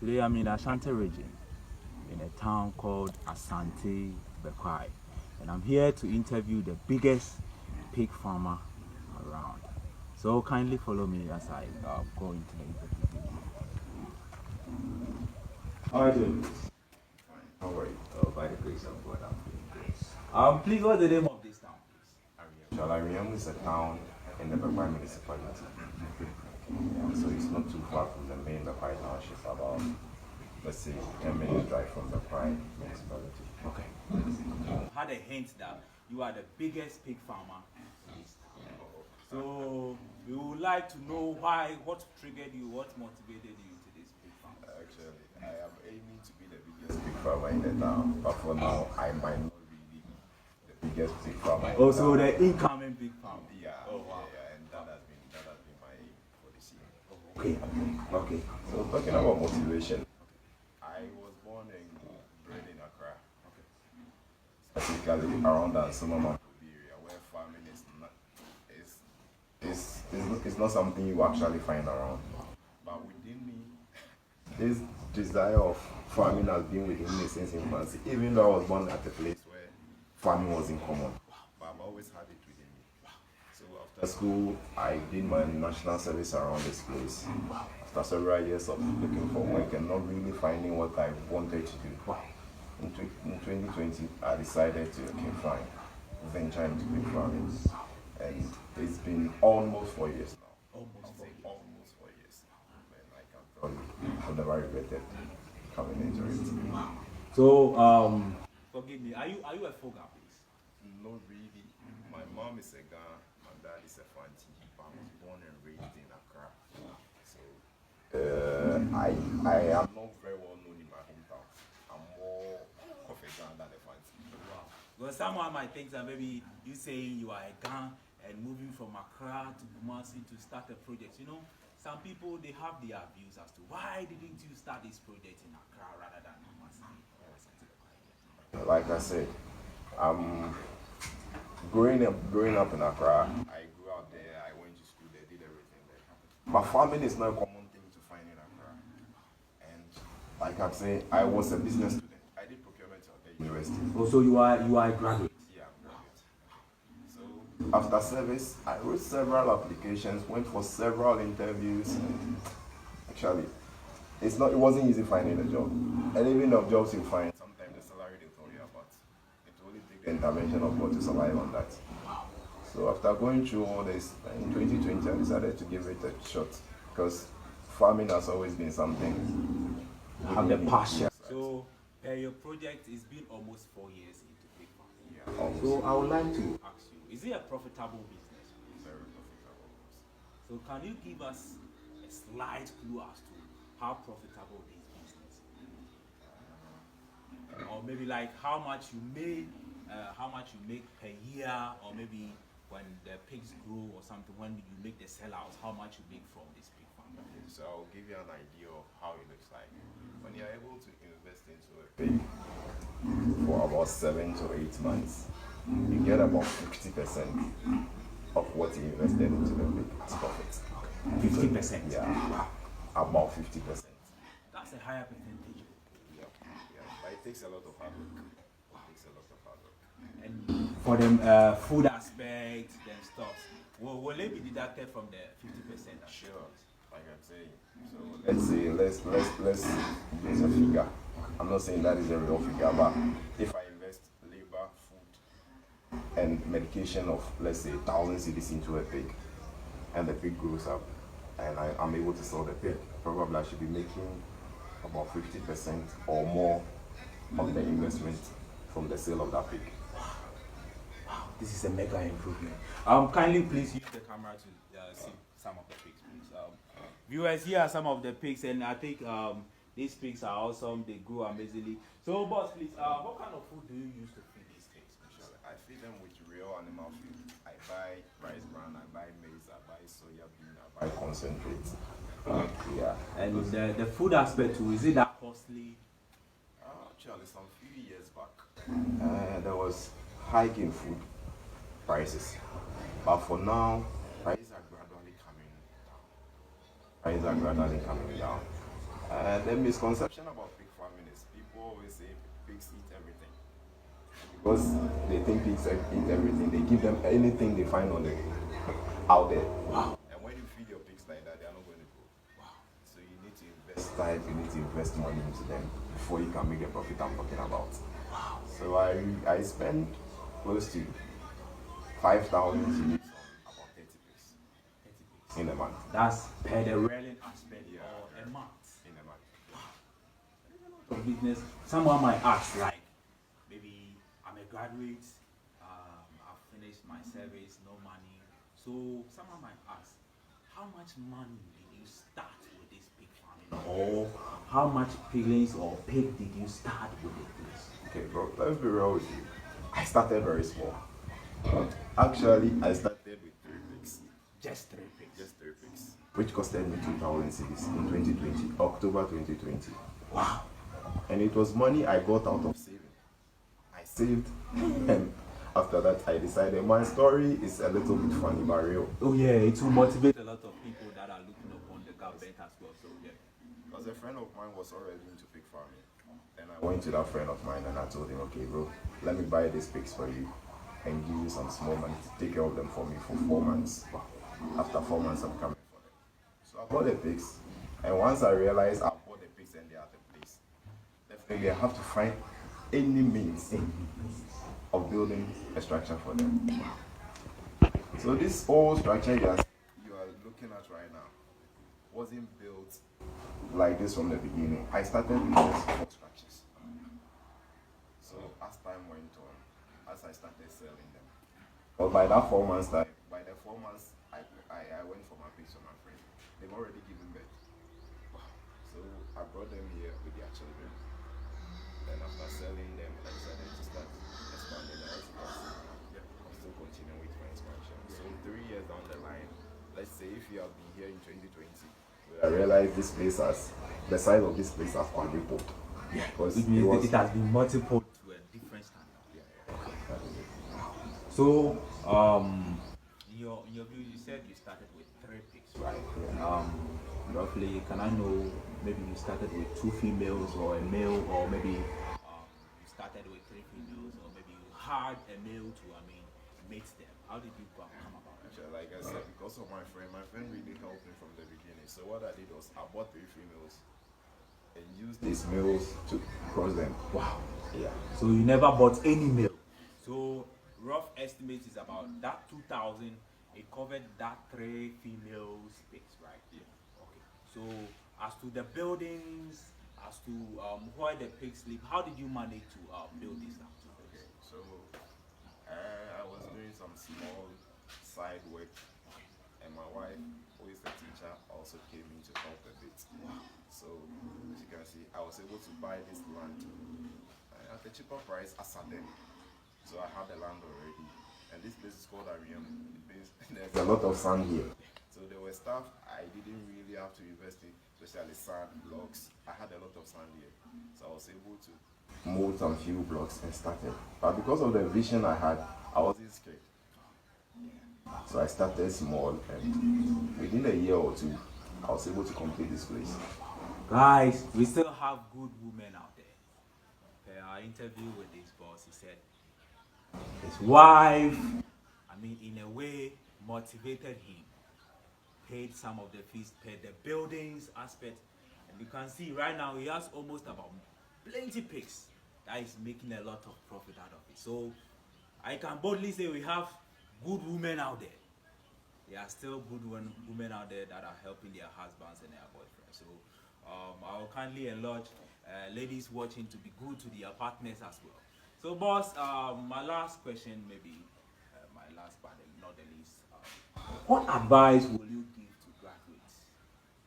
Today I'm in Ashanti region, in a town called Asante Bekwai, and I'm here to interview the biggest pig farmer around. So kindly follow me as I go into the interview. How are you doing? How are you? Oh, by the grace of God, I'm doing great. Please, what's the name of this town, please? Shalariam is a town in the Bekwai municipality. Yeah, so it's not too far from the main Bekwai township, about, let's say, 10 minutes drive from Bekwai municipality. Okay. I had a hint that you are the biggest pig farmer in this town. So we would like to know what triggered you, what motivated you to this pig farm. Actually, I am aiming to be the biggest pig farmer in the town, but for now, I might not really be the biggest pig farmer in the Also, town. the incoming pig farmer. Yeah, Oh wow. yeah, and that has been my aim for this year. Okay. Okay. So talking about motivation, I was born and bred in Accra. Specifically around the Ansoma area where farming is not something you actually find around. But within me, this desire of farming has been within me since infancy, even though I was born at a place where farming wasn't common. But I've always had it within me. So after school, I did my national service around this place. After several years of looking for work and not really finding what I wanted to do, in 2020, I decided to, okay, fine, venture into pig farming. And it's been almost 4 years now. Almost 4 years. And I can tell you, I've never regretted coming into it. So forgive me. Are you a Foga, please? Not really. My mom is a Ghana, my dad is a Fanti. I was born and raised in Accra. So I am not very well known in my hometown. I'm more of a Ghana than a Fanti. Wow. Because someone might think that maybe you saying you are a Ghana and moving from Accra to Kumasi to start a project. You know, some people they have their views as to why didn't you start this project in Accra rather than Kumasi or something. Like I said, growing up in Accra, I grew out there, I went to school there, did everything there. But farming is not a common thing to find in Accra. And like I say, I was a business student. I did procurement at the university. Also, you are a graduate. Yeah, I'm graduate. So after service, I wrote several applications, went for several interviews. And actually, it wasn't easy finding a job. And even the jobs you find, sometimes the salary they throw you about, it only takes the intervention of God to survive on that. So after going through all this, in 2020, I decided to give it a shot because farming has always been something. You have the passion. So your project has been almost 4 years into pig farming. Yeah, So I would like to ask you, is it a profitable business? very profitable. So can you give us a slight clue as to how profitable this business is? Or maybe like how much you make per year, or maybe when the pigs grow or something, when you make the sellouts, how much you make from this pig farm? So I'll give you an idea of how it looks like. When you're able to invest into a pig for about 7 to 8 months, you get about 50% of what you invested into the pig as profit. 50%? Yeah, about 50%. That's a higher percentage. Yeah, but it takes a lot of hard work. And for the food aspect, then stuff, will it be deducted from the 50%? Sure, like I'm saying. So let's say let's use a figure. I'm not saying that is a real figure, but if I invest labor, food, and medication of, let's say, 1,000 cedis into a pig, and the pig grows up, and I'm able to sell the pig, probably I should be making about 50% or more of the investment from the sale of that pig. This is a mega improvement. Kindly please use the camera to see some of the pigs, please. Viewers, here are some of the pigs, and I think these pigs are awesome. They grow amazingly. So, boss, please, what kind of food do you use to feed these pigs? Sure. I feed them with real animal food. I buy rice bran, I buy maize, I buy soya bean, I buy concentrate. Yeah. And the food aspect too, is it that costly? Actually, some few years back, there was hike in food prices, but for now, prices are gradually coming down. And the misconception about pig farming is people always say pigs eat everything. Because they think pigs eat everything, they give them anything they find on the out there. Wow. And when you feed your pigs like that, they are not going to grow. Wow. So you need to invest time, you need to invest money into them before you can make the profit I'm talking about. Wow. So I spend close to 5,000 cedis on about 30 pigs 30 pigs. in a month. That's per the rearing aspect or a month. In a month. Of business. Someone might ask, like, maybe I'm a graduate, I've finished my service, no money. So someone might ask, how much money did you start with this pig farming? Or how much piglings or pig did you start with it, please? Okay, bro, let's be real with you. I started very small. Actually, I started with 3 pigs. Just 3 pigs. Just 3 pigs. Which costed me 2,000 cedis in 2020, October 2020. Wow. And it was money I got out of saving. I saved, and after that, I decided my story is a little bit funny but real. Oh yeah, it will motivate a lot of people that are looking upon the government as well. So yeah. Because a friend of mine was already into pig farming. And I went to that friend of mine and I told him, okay, bro, let me buy these pigs for you and give you some small money to take care of them for me for 4 months. After 4 months, I'm coming for them. So I bought the pigs, and once I realized I bought the pigs and they are the place, definitely I have to find any means of building a structure for them. So this whole structure you are looking at right now wasn't built like this from the beginning. I started with just 4 structures. So as time went on, as I started selling them, but by that 4 months time, by the 4 months I went for my pigs for my friend. They've already given birth. Wow. So I brought them here with their children. Then after selling them, I decided to start expanding the house. I'm still continuing with my expansion. So 3 years down the line, let's say if you have been here in 2020, I realized this place the size of this place has quadrupled. Yeah. Because It means it has been multiplied to a different standard. Yeah. So, in your view, you said you started with 3 pigs, right? Yeah. Roughly, can I know maybe you started with 2 females or a male, or maybe you started with 3 females, or maybe you had a male to, mate them? How did you come about it? Actually, like I said, because of my friend really helped me from the beginning. So what I did was I bought 3 females and used these males to cross them. Wow. Yeah. So you never bought any male. So rough estimate is about that 2,000. It covered that 3 females pigs, right? Yeah. Okay. So as to the buildings, as to where the pigs sleep, how did you manage to build this out? Okay. So I was doing some small side work, and my wife, who is the teacher, also came in to help a bit. So as you can see, I was able to buy this land at a cheaper price as a them. So I had the land already, and this place is called Ariam. There's a lot of sand here. So there were stuff I didn't really have to invest in, especially sand blocks. I had a lot of sand here, so I was able to move some few blocks and started. But because of the vision I had, I wasn't scared. So I started small, and within a year or 2, I was able to complete this place. Guys, we still have good women out there. Per our interview with this boss, he said his wife, in a way, motivated him, paid some of the fees, paid the buildings aspect, and you can see right now he has almost about plenty pigs that is making a lot of profit out of it. So I can boldly say we have good women out there. There are still good women out there that are helping their husbands and their boyfriends. So I will kindly encourage ladies watching to be good to their partners as well. So boss, my last question, maybe my last but not the least, what advice will you give to graduates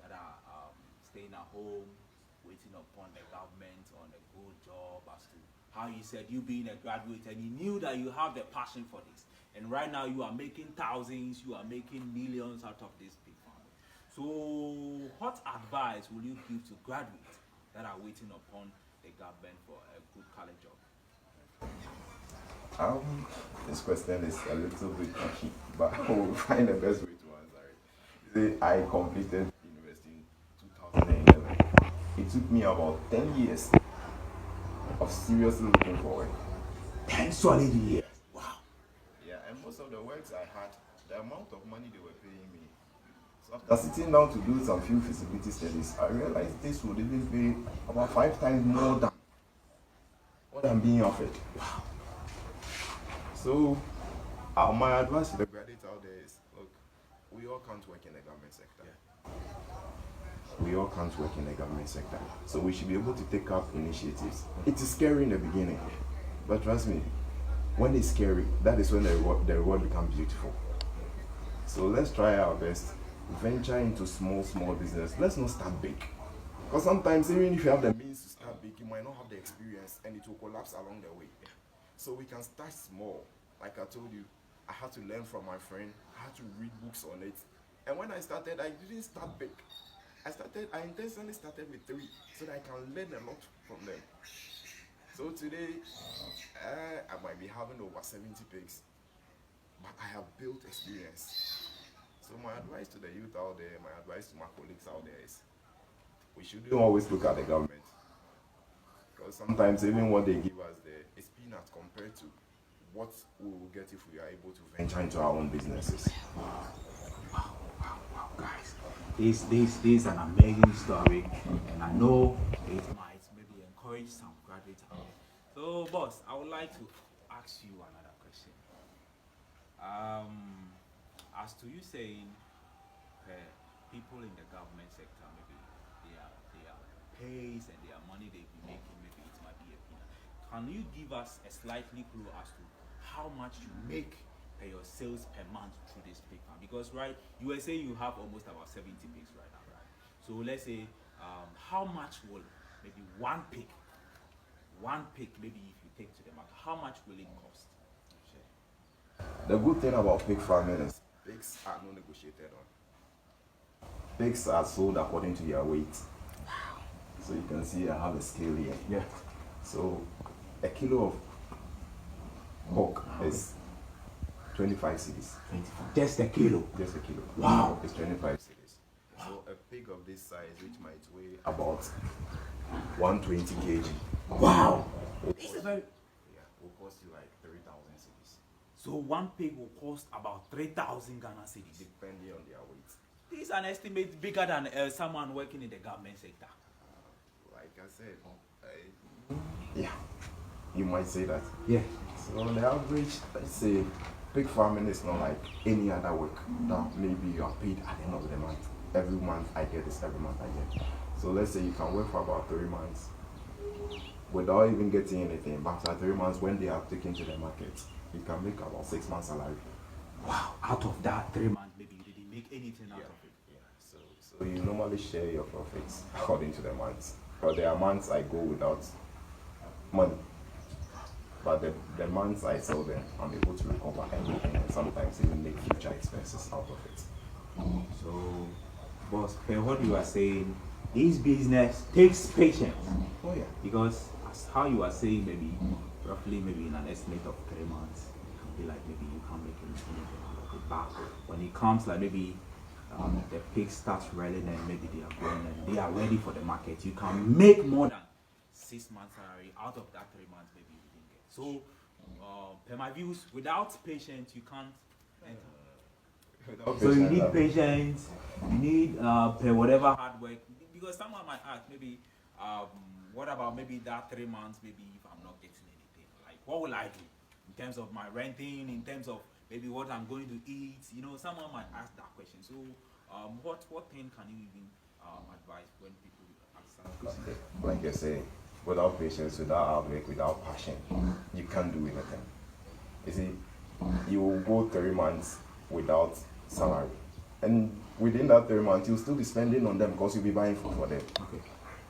that are staying at home, waiting upon the government on a good job, as to how you said you being a graduate and you knew that you have the passion for this, and right now you are making thousands, you are making millions out of this big farm. So what advice will you give to graduates that are waiting upon the government for a good college job? This question is a little bit tricky, but I will find the best way to answer it. I completed university in 2011. It took me about 10 years of seriously looking for work. 10 solid years. Wow. Yeah, and most of the works I had, the amount of money they were paying me. So after sitting down to do some few feasibility studies, I realized this would even pay about 5 times more than what I'm being offered. Wow. So my advice to the graduates out there is, look, we all can't work in the government sector. We all can't work in the government sector. So we should be able to take up initiatives. It is scary in the beginning, but trust me, when it's scary, that is when the reward becomes beautiful. So let's try our best. Venture into small business. Let's not start big. Because sometimes even if you have the means to start big, you might not have the experience and it will collapse along the way. So we can start small. Like I told you, I had to learn from my friend. I had to read books on it. And when I started, I didn't start big. I intentionally started with 3 so that I can learn a lot from them. So today, I might be having over 70 pigs, but I have built experience. So my advice to the youth out there, my advice to my colleagues out there is, we shouldn't always look at the government. Because sometimes even what they give us there is peanuts compared to what we will get if we are able to venture into our own businesses. Wow, guys. This is an amazing story, and I know it might maybe encourage some graduates out there. So, boss, I would like to ask you another question. As to you saying, people in the government sector, maybe their pays and their money they be making, maybe it might be a peanut. Can you give us a slightly clue as to how much you make per your sales per month through this pig farm? Because right, you were saying you have almost about 70 pigs right now, right? So let's say, how much will maybe one pig, maybe if you take to the market, how much will it cost? The good thing about pig farming is pigs are not negotiated on. Pigs are sold according to their weight. So you can see I have a scale here. Yeah. So a kilo of pork is 25 cedis. 25. Just a kilo. Just a kilo. Wow. It's 25 cedis. So a pig of this size, which might weigh about 120 kg. Wow. Will cost you like 3,000 cedis. So one pig will cost about 3,000 Ghana cedis. Depending on their weight. This is an estimate bigger than someone working in the government sector. Like I said, yeah, you might say that. Yeah. So on the average, let's say pig farming is not like any other work that maybe you are paid at the end of the month. Every month I get this, every month I get. So let's say you can work for about 3 months without even getting anything. But after 3 months, when they are taken to the market, you can make about 6 months salary. Wow. Out of that 3 months, maybe you didn't make anything out of it. Yeah. So you normally share your profits according to the months. But there are months I go without money. But the months I sell them, I'm able to recover everything and sometimes even make future expenses out of it. So, boss, per what you are saying, this business takes patience. Oh yeah. Because as how you are saying, maybe roughly maybe in an estimate of 3 months, it can be like maybe you can't make anything out of it. But when it comes like maybe the pig starts rolling and maybe they are growing and they are ready for the market, you can make more than 6 months salary out of that 3 months maybe you didn't get. So, per my views, without patience you can't enter. So you need patience, you need per whatever hard work, because someone might ask maybe, what about maybe that 3 months, maybe if I'm not getting anything, like what will I do in terms of my renting, in terms of maybe what I'm going to eat, you know, someone might ask that question. So what thing can you even advise when people ask that question? Like I say, without patience, without hard work, without passion, you can't do anything. You see, you will go 3 months without salary. And within that 3 months, you'll still be spending on them because you'll be buying food for them. Okay.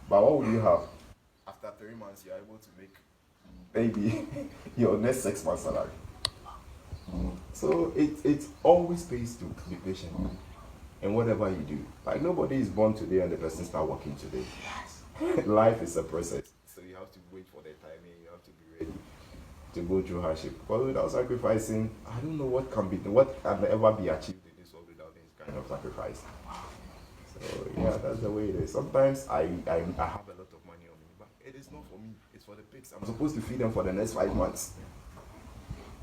But what would you have? After 3 months, you're able to make maybe your next 6 months salary. So it always pays to be patient in whatever you do. Like nobody is born today and the person start working today. Yes. Life is a process. So you have to wait for the timing, you have to be ready to go through hardship. Because without sacrificing, I don't know what can ever be achieved in this world without this kind of sacrifice. So yeah, that's the way it is. Sometimes I have a lot of money on me, but it is not for me. It's for the pigs. I'm supposed to feed them for the next 5 months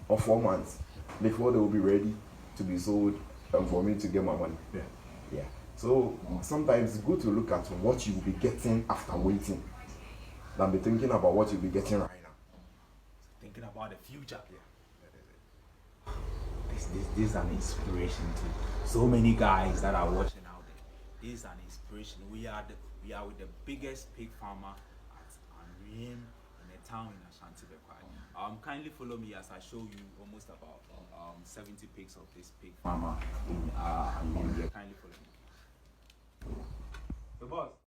or 4 months before they will be ready to be sold and for me to get my money. Yeah. Yeah. So sometimes it's good to look at what you will be getting after waiting than be thinking about what you'll be getting right now. Thinking about the future. This is an inspiration to so many guys that are watching out there. This is an inspiration. We are with the biggest pig farmer at Anriem in a town in Ashanti Bekwai. Kindly follow me as I show you almost about 70 pigs of this pig farmer in Anriem. Kindly follow me. The boss.